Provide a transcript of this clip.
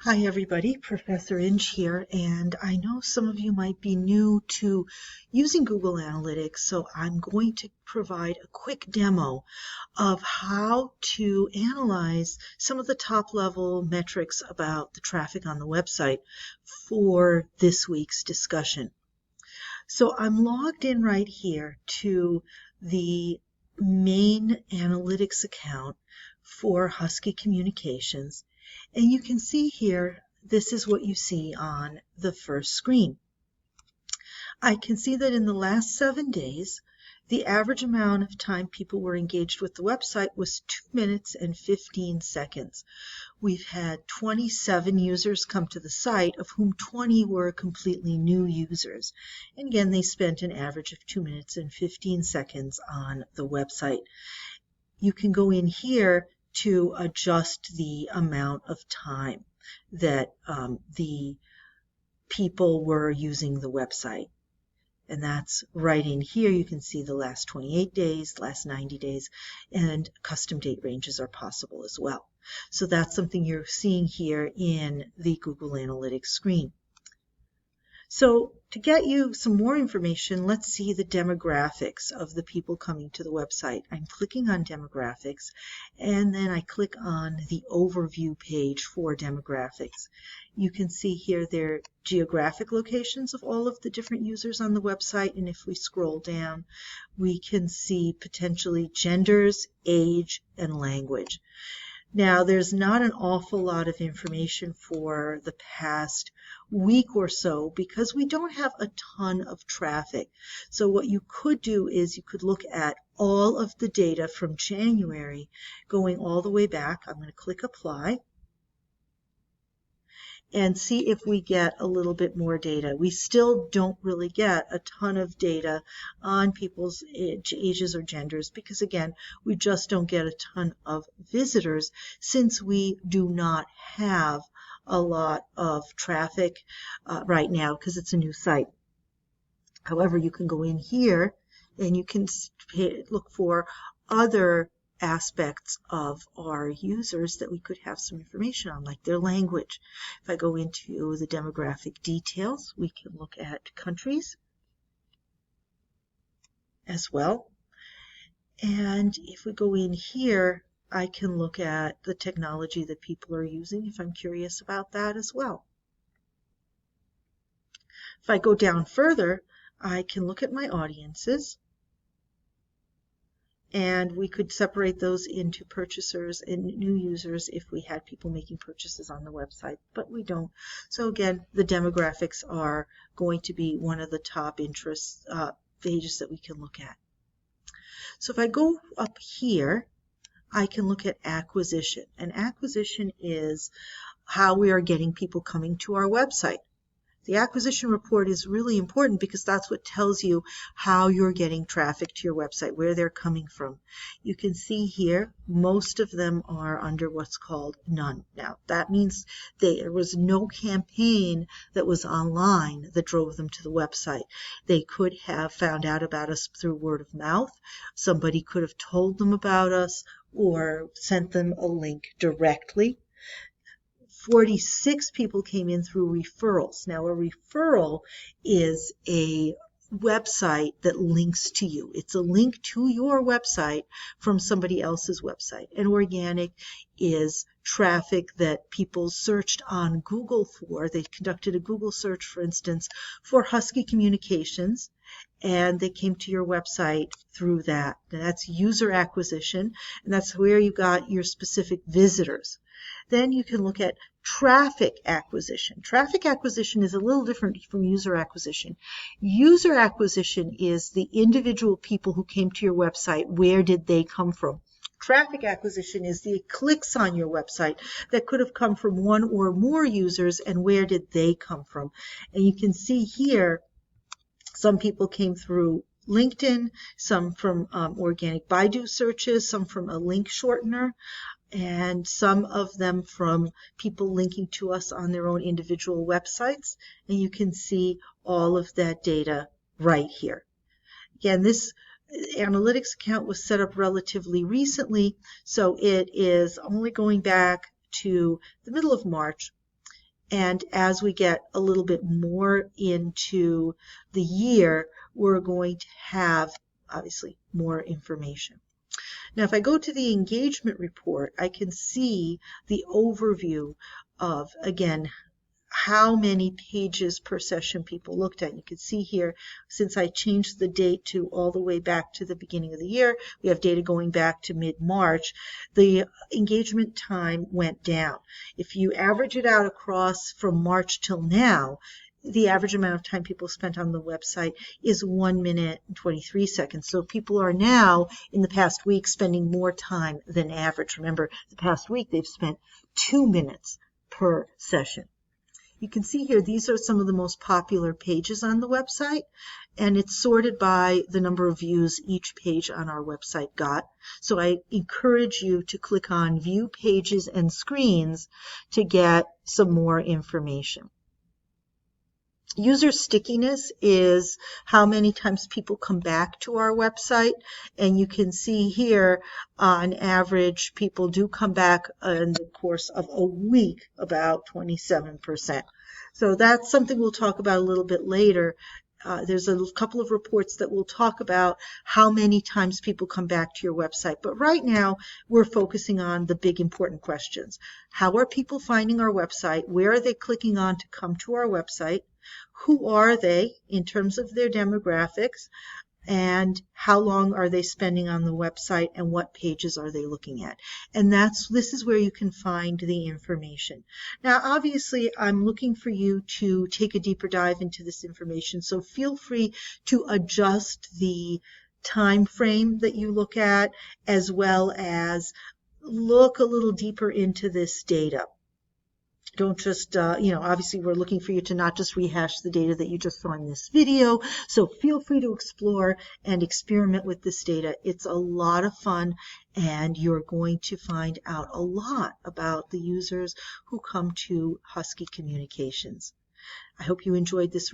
Hi everybody, Professor Inge here, and I know some of you might be new to using Google Analytics, so I'm going to provide a quick demo of how to analyze some of the top level metrics about the traffic on the website for this week's discussion. So I'm logged in right here to the main analytics account for Husky Communications. And you can see here, this is what you see on the first screen. I can see that in the last 7 days, the average amount of time people were engaged with the website was 2 minutes and 15 seconds. We've had 27 users come to the site, of whom 20 were completely new users. And again, they spent an average of 2 minutes and 15 seconds on the website. You can go in here to adjust the amount of time that the people were using the website. And that's right in here. You can see the last 28 days, last 90 days, and custom date ranges are possible as well. So that's something you're seeing here in the Google Analytics screen. So to get you some more information, let's see the demographics of the people coming to the website. I'm clicking on demographics, and then I click on the overview page for demographics. You can see here their geographic locations of all of the different users on the website, and if we scroll down, we can see potentially genders, age, and language. Now, there's not an awful lot of information for the past week or so because we don't have a ton of traffic. So what you could do is you could look at all of the data from January going all the way back. I'm going to click Apply and see if we get a little bit more data. We still don't really get a ton of data on people's ages or genders because, again, we just don't get a ton of visitors since we do not have a lot of traffic right now because it's a new site. However, you can go in here and you can look for other aspects of our users that we could have some information on, like their language. If I go into the demographic details, we can look at countries as well. And if we go in here, I can look at the technology that people are using if I'm curious about that as well. If I go down further, I can look at my audiences, and we could separate those into purchasers and new users if we had people making purchases on the website, but we don't. So again, the demographics are going to be one of the top interest pages that we can look at. So if I go up here, I can look at acquisition. And acquisition is how we are getting people coming to our website. The acquisition report is really important because that's what tells you how you're getting traffic to your website, where they're coming from. You can see here, most of them are under what's called none. Now, that means there was no campaign that was online that drove them to the website. They could have found out about us through word of mouth. Somebody could have told them about us or sent them a link directly. 46 people came in through referrals. Now, a referral is a website that links to you. It's a link to your website from somebody else's website. And organic is traffic that people searched on Google for. They conducted a Google search, for instance, for Husky Communications, and they came to your website through that. And that's user acquisition, and that's where you got your specific visitors. Then you can look at traffic acquisition. Traffic acquisition is a little different from user acquisition. User acquisition is the individual people who came to your website. Where did they come from? Traffic acquisition is the clicks on your website that could have come from one or more users, and where did they come from? And you can see here, some people came through LinkedIn, some from organic Baidu searches, some from a link shortener, and some of them from people linking to us on their own individual websites. And you can see all of that data right here. Again, this analytics account was set up relatively recently, so it is only going back to the middle of March. And as we get a little bit more into the year, we're going to have, obviously, more information. Now, if I go to the engagement report, I can see the overview of, again, how many pages per session people looked at. You can see here, since I changed the date to all the way back to the beginning of the year, we have data going back to mid-March, the engagement time went down. If you average it out across from March till now, the average amount of time people spent on the website is 1 minute and 23 seconds. So people are now, in the past week, spending more time than average. Remember, the past week they've spent 2 minutes per session. You can see here, these are some of the most popular pages on the website, and it's sorted by the number of views each page on our website got. So I encourage you to click on View Pages and Screens to get some more information. User stickiness is how many times people come back to our website, and you can see here on average people do come back in the course of a week about 27%. So that's something we'll talk about a little bit later. There's a couple of reports that will talk about how many times people come back to your website. But right now, we're focusing on the big important questions. How are people finding our website? Where are they clicking on to come to our website? Who are they in terms of their demographics? And how long are they spending on the website, and what pages are they looking at? And this is where you can find the information. Now, obviously, I'm looking for you to take a deeper dive into this information, so feel free to adjust the time frame that you look at, as well as look a little deeper into this data. Don't just, obviously we're looking for you to not just rehash the data that you just saw in this video. So feel free to explore and experiment with this data. It's a lot of fun, and you're going to find out a lot about the users who come to Husky Communications. I hope you enjoyed this